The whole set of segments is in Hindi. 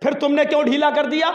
फिर तुमने क्यों ढीला कर दिया?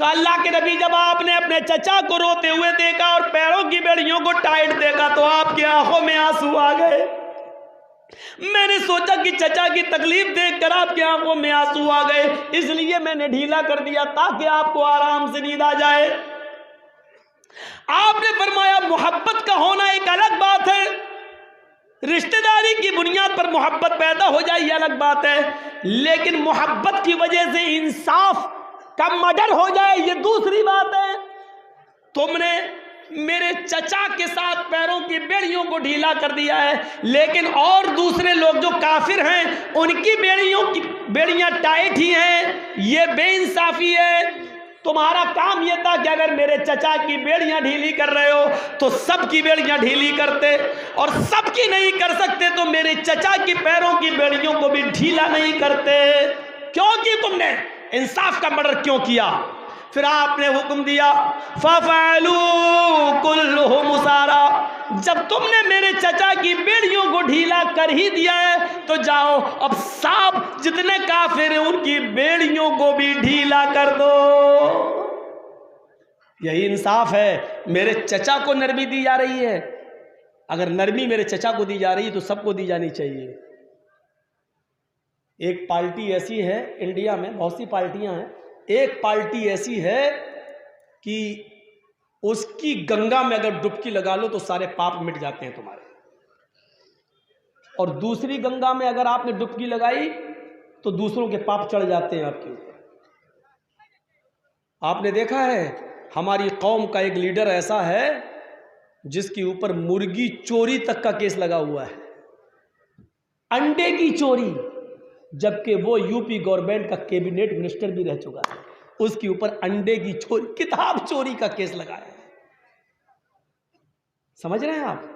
अल्लाह के नबी, जब आपने अपने चचा को रोते हुए देखा और पैरों की बेड़ियों को टाइट देखा तो आपकी आंखों में आंसू आ गए। मैंने सोचा कि चचा की तकलीफ देखकर आपकी आंखों में आंसू आ गए, इसलिए मैंने ढीला कर दिया ताकि आपको आराम से नींद आ जाए। आपने फरमाया मोहब्बत का होना एक अलग बात है, रिश्तेदारी की बुनियाद पर मोहब्बत पैदा हो जाए ये अलग बात है, लेकिन मोहब्बत की वजह से इंसाफ का मर्डर हो जाए ये दूसरी बात है। तुमने मेरे चचा के साथ पैरों की बेड़ियों को ढीला कर दिया है, लेकिन और दूसरे लोग जो काफिर हैं उनकी बेड़ियां टाइट ही हैं, ये बेइंसाफी है। तुम्हारा काम यह था कि अगर मेरे चचा की बेड़ियां ढीली कर रहे हो तो सबकी बेड़ियां ढीली करते, और सबकी नहीं कर सकते तो मेरे चचा की पैरों की बेड़ियों को भी ढीला नहीं करते। क्योंकि तुमने इंसाफ का मर्डर क्यों किया? फिर आपने हुक्म दिया फफअलू कुल्लुहुम मुसारा, जब तुमने मेरे चचा की बेड़ियों को ढीला कर ही दिया है तो जाओ अब सब जितने काफिर हैं उनकी बेड़ियों को भी ढीला कर दो। यही इंसाफ है। मेरे चचा को नरमी दी जा रही है, अगर नरमी मेरे चचा को दी जा रही है तो सबको दी जानी चाहिए। एक पार्टी ऐसी है इंडिया में, बहुत सी पार्टियां हैं, एक पार्टी ऐसी है कि उसकी गंगा में अगर डुबकी लगा लो तो सारे पाप मिट जाते हैं तुम्हारे, और दूसरी गंगा में अगर आपने डुबकी लगाई तो दूसरों के पाप चढ़ जाते हैं आपके ऊपर। आपने देखा है हमारी कौम का एक लीडर ऐसा है जिसके ऊपर मुर्गी चोरी तक का केस लगा हुआ है, अंडे की चोरी, जबकि वो यूपी गवर्नमेंट का कैबिनेट मिनिस्टर भी रह चुका है, उसके ऊपर अंडे की चोरी, किताब चोरी का केस लगाया है। समझ रहे हैं आप?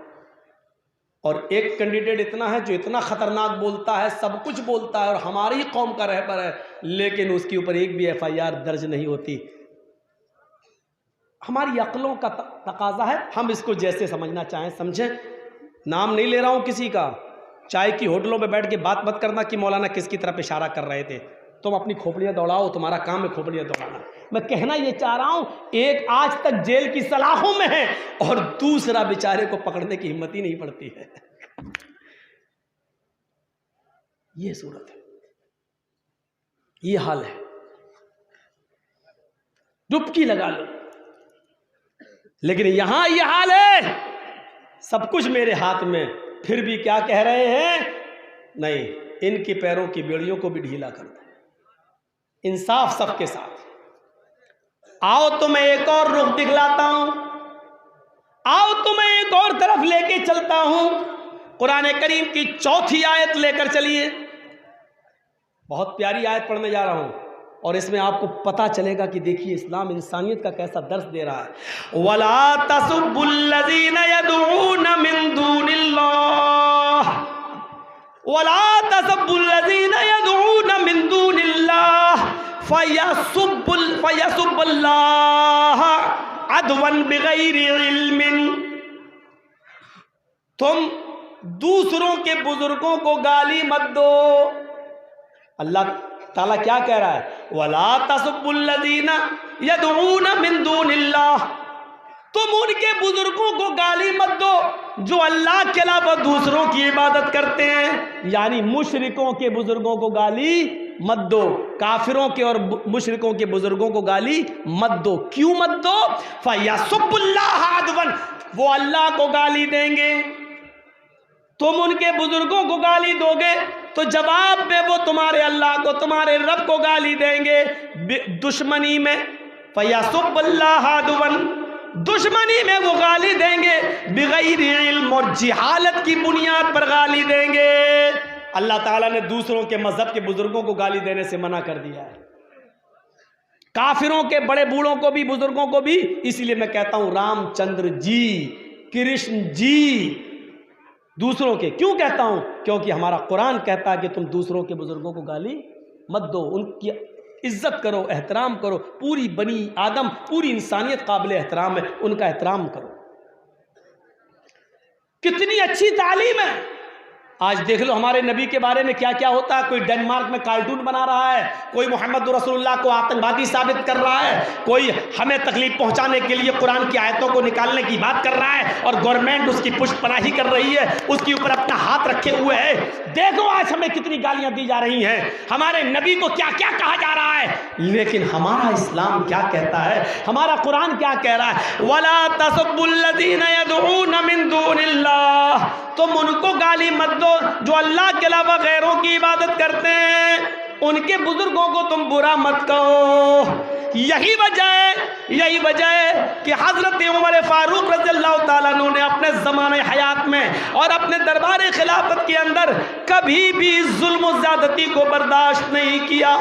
और एक कैंडिडेट इतना है जो इतना खतरनाक बोलता है, सब कुछ बोलता है और हमारी कौम का रहबर है, लेकिन उसके ऊपर एक भी एफआईआर दर्ज नहीं होती। हमारी अक्लों का तकाजा है, हम इसको जैसे समझना चाहें समझें। नाम नहीं ले रहा हूं किसी का, चाय की होटलों में बैठ के बात मत करना कि मौलाना किसकी तरफ इशारा कर रहे थे। तुम अपनी खोपड़ियां दौड़ाओ, तुम्हारा काम है खोपड़ियां दौड़ाना। मैं कहना ये चाह रहा हूं, एक आज तक जेल की सलाखों में है और दूसरा बेचारे को पकड़ने की हिम्मत ही नहीं पड़ती है। ये सूरत है, ये हाल है। डुबकी लगा लो, लेकिन यहां ये हाल है, सब कुछ मेरे हाथ में, फिर भी क्या कह रहे हैं? नहीं, इनकी पैरों की बेड़ियों को भी ढीला कर दो। इंसाफ सबके साथ। आओ तो मैं एक और रुख दिखलाता हूं, आओ तो मैं एक और तरफ लेके चलता हूं। कुरान करीम की चौथी आयत लेकर चलिए। बहुत प्यारी आयत पढ़ने जा रहा हूं और इसमें आपको पता चलेगा कि देखिए इस्लाम इंसानियत का कैसा दर्स दे रहा है। वला तसुब्बुल्लज़ीना यदऊना मिन दूनिल्लाह, वला तसुब्बुल्लज़ीना यदऊना मिन दूनिल्लाह फयसुब्बुल्लाह अदवन बिगैरि इल्मिन। तुम दूसरों के बुजुर्गों को गाली मत दो। अल्लाह ताला क्या कह रहा है? वला तसुब्बुल्लज़ीना यदऊना मिन दूनिल्लाह, तुम उनके बुजुर्गों को गाली मत दो जो अल्लाह के अलावा दूसरों की इबादत करते हैं, यानी मुशरिकों के बुजुर्गों को गाली मत दो, काफिरों के और मुशरिकों के बुजुर्गों को गाली मत दो। क्यों मत दो? फयसुब्बुल्लाह अदवन, वो अल्लाह को गाली देंगे। तुम उनके बुजुर्गों को गाली दोगे तो जवाब में वो तुम्हारे अल्लाह को, तुम्हारे रब को गाली देंगे दुश्मनी में। फयसुब्बुल्लाह अदवन, दुश्मनी में वो गाली देंगे, बिगैरि इल्म, और जिहालत की बुनियाद पर गाली देंगे। अल्लाह ताला ने दूसरों के मजहब के बुजुर्गों को गाली देने से मना कर दिया है, काफिरों के बड़े बूढ़ों को भी, बुजुर्गों को भी। इसलिए मैं कहता हूं रामचंद्र जी, कृष्ण जी, दूसरों के क्यों कहता हूं? क्योंकि हमारा कुरान कहता है कि तुम दूसरों के बुजुर्गों को गाली मत दो, उनकी इज्जत करो, एहतराम करो। पूरी बनी आदम, पूरी इंसानियत काबिल एहतराम है, उनका एहतराम करो। कितनी अच्छी तालीम है। आज देख लो हमारे नबी के बारे में क्या क्या होता है। कोई डेनमार्क में कार्टून बना रहा है, कोई मोहम्मद रसूलुल्लाह को आतंकवादी साबित कर रहा है, कोई हमें तकलीफ पहुंचाने के लिए कुरान की आयतों को निकालने की बात कर रहा है और गवर्नमेंट उसकी पुष्टपनाही कर रही है, उसके ऊपर अपना हाथ रखे हुए है। देखो आज हमें कितनी गालियां दी जा रही हैं, हमारे नबी को क्या क्या कहा जा रहा है। लेकिन हमारा इस्लाम क्या कहता है, हमारा कुरान क्या कह रहा है? वला तसब्बुल्लज़ीना यदऊना मिन दूनिल्लाह, तुम उनको गाली मत दो जो अल्लाह के अलावा गैरों की इबादत करते हैं, उनके बुजुर्गों को तुम बुरा मत कहो। यही वजह है कि हजरत उमर फारूक रज़ियल्लाहु ताला अन्हु ने अपने ज़माने हयात में और अपने दरबार खिलाफत के अंदर कभी भी जुल्म और ज़्यादती को बर्दाश्त नहीं किया,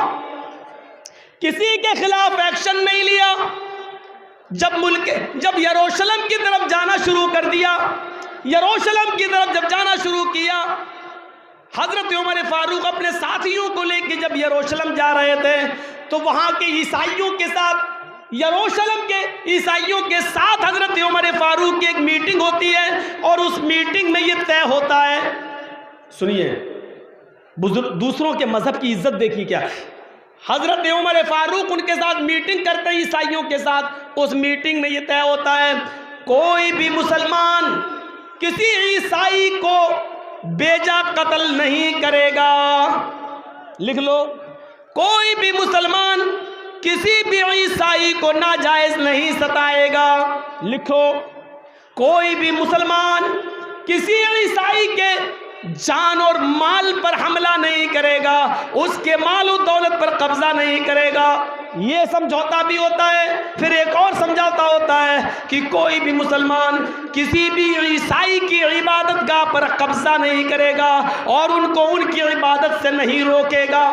किसी के खिलाफ एक्शन नहीं लिया। जब यरूशलेम की तरफ जाना शुरू कर दिया, यरूशलेम की तरफ जब जाना शुरू किया, हजरत उमर फारूक अपने साथियों को लेकर जब यरूशलेम जा रहे थे तो वहां के ईसाइयों के साथ, यरूशलेम के ईसाइयों के साथ हजरत उमर फारूक की एक मीटिंग होती है और उस मीटिंग में यह तय होता है, सुनिए दूसरों के मजहब की इज्जत देखिए क्या। हजरत उमर फारूक उनके साथ मीटिंग करते हैं ईसाइयों के साथ। उस मीटिंग में यह तय होता है कोई भी मुसलमान किसी ईसाई को बेजा कत्ल नहीं करेगा। लिख लो, कोई भी मुसलमान किसी भी ईसाई को नाजायज नहीं सताएगा। लिखो, कोई भी मुसलमान किसी ईसाई के जान और माल पर हमला नहीं करेगा, उसके माल और दौलत पर कब्जा नहीं करेगा। ये समझौता भी होता है। फिर एक और समझौता होता है कि कोई भी मुसलमान किसी भी ईसाई की इबादत गाह पर कब्जा नहीं करेगा और उनको उनकी इबादत से नहीं रोकेगा,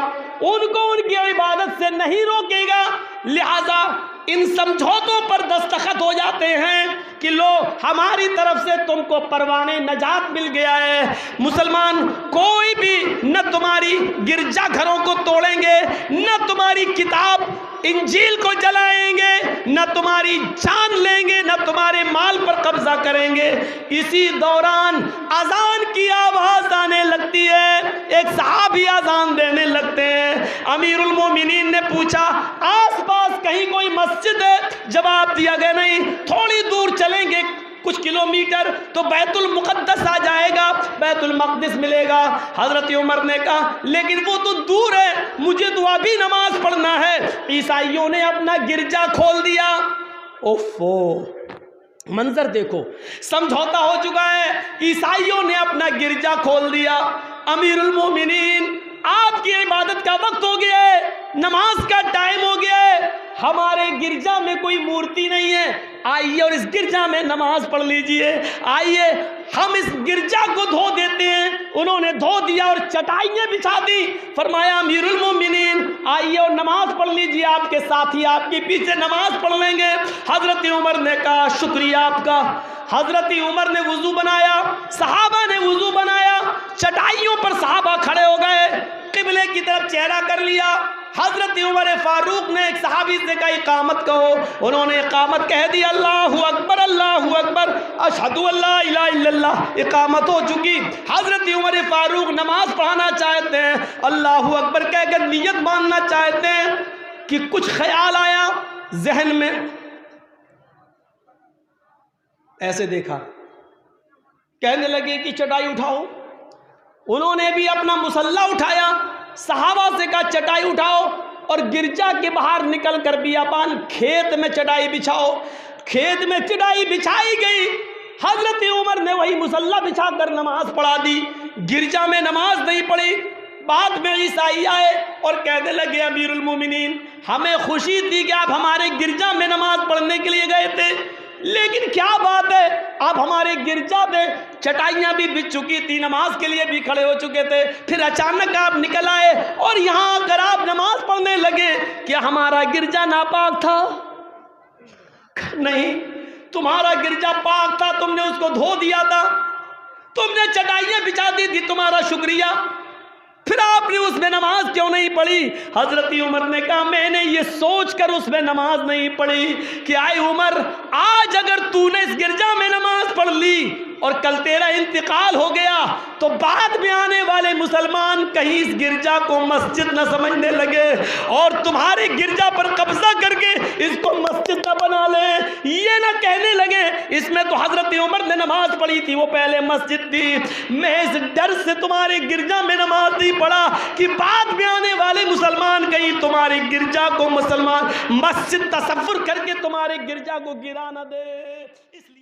उनको उनकी इबादत से नहीं रोकेगा। लिहाजा इन समझौतों पर दस्तखत हो जाते हैं कि लो हमारी तरफ से तुमको परवाने नजात मिल गया है। मुसलमान कोई भी न तुम्हारी गिरजा घरों को तोड़ेंगे, न तुम्हारी किताब इंजील को जलाएंगे, न तुम्हारी जान लेंगे, न तुम्हारे माल पर कब्जा करेंगे। इसी दौरान अजान की आवाज आने लगती है, एक सहाबी अजान देने लगते हैं। अमीरुल मोमिनीन ने पूछा आसपास कहीं कोई मस्जिद है? जवाब दिया गया नहीं, थोड़ी दूर चलेंगे कुछ किलोमीटर तो बैतुल मुक़द्दस आ जाएगा, बैतुल मक़दिस मिलेगा। हज़रत उमर ने कहा लेकिन वो तो दूर है, मुझे तो अभी नमाज पढ़ना है। ईसाइयों ने अपना गिरजा खोल दिया। ओफो, मंजर देखो, समझौता हो चुका है, ईसाइयों ने अपना गिरजा खोल दिया। अमीरुल मोमिनीन, आपकी इबादत का वक्त हो गया है, नमाज का टाइम हो गया है, हमारे गिरजा में कोई मूर्ति नहीं है, आइए और इस गिरजा में नमाज पढ़ लीजिए, आइए हम इस गिरजा को धो देते हैं। उन्होंने धो दिया और चटाइयाँ बिछा दी। फरमाया अमीरुल मोमिनीन आइए और नमाज पढ़ लीजिए, आपके साथी आपके पीछे नमाज पढ़ लेंगे। हजरत उमर ने कहा शुक्रिया आपका। हजरत उमर ने वुजू बनाया, सहाबा ने वुजू बनाया, चटाइयों पर सहाबा खड़े हो गए, किबले की तरफ चेहरा कर लिया। हजरत उमर फारूक ने एक सहाबी से कहा इकामत कहो, उन्होंने इकामत कह दी, अल्लाहु अकबर अल्लाहु अकबर अशहदु अल्ला इलाहा इल्लल्लाह। इकामत हो चुकी। हजरत उमर फारूक नमाज पढ़ाना चाहते हैं, अल्लाहु अकबर कहकर नियत मानना चाहते हैं कि कुछ ख्याल आया जहन में, ऐसे देखा, कहने लगे कि चटाई उठाओ। उन्होंने भी अपना मुसल्ला उठाया, सहाबा से कहा चटाई उठाओ और गिरजा के बाहर निकलकर बियाबान खेत में चटाई बिछाओ। खेत में चटाई बिछाई गई। हजरत उमर ने वही मुसल्ला बिछाकर नमाज पढ़ा दी, गिरजा में नमाज नहीं पढ़ी। बाद में ईसाई आए और कहने लगे अमीरुल मोमिनीन हमें खुशी थी कि आप हमारे गिरजा में नमाज पढ़ने के लिए गए थे, लेकिन क्या बात है आप हमारे गिरजा में चटाइयाँ भी बिछ चुकी थी, नमाज के लिए भी खड़े हो चुके थे, फिर अचानक आप निकल आए और यहाँ अगर आप नमाज पढ़ने लगे, क्या हमारा गिरजा नापाक था? नहीं, तुम्हारा गिरजा पाक था, तुमने उसको धो दिया था, तुमने चटाइयाँ बिछा दी थी, तुम्हारा शुक्रिया, फिर आपने उसमें नमाज क्यों नहीं पढ़ी? हजरत उमर ने कहा मैंने ये सोचकर उसमें नमाज नहीं पढ़ी कि आए उमर आज अगर तूने इस गिरजा में नमाज पढ़ ली और कल तेरा इंतकाल हो गया तो बाद में आने वाले मुसलमान कहीं इस गिरजा को मस्जिद न समझने लगे और तुम्हारे गिरजा पर कब्जा करके इसको मस्जिद न बना ले, ये ना कहने लगे इसमें तो हजरत उमर ने नमाज पढ़ी थी, वो पहले मस्जिद थी। मैं इस डर से तुम्हारे गिरजा में नमाज नहीं पढ़ा कि बाद में आने वाले मुसलमान कहीं तुम्हारे गिरजा को मुसलमान मस्जिद तसव्वुर करके तुम्हारे गिरजा को गिरा न दे।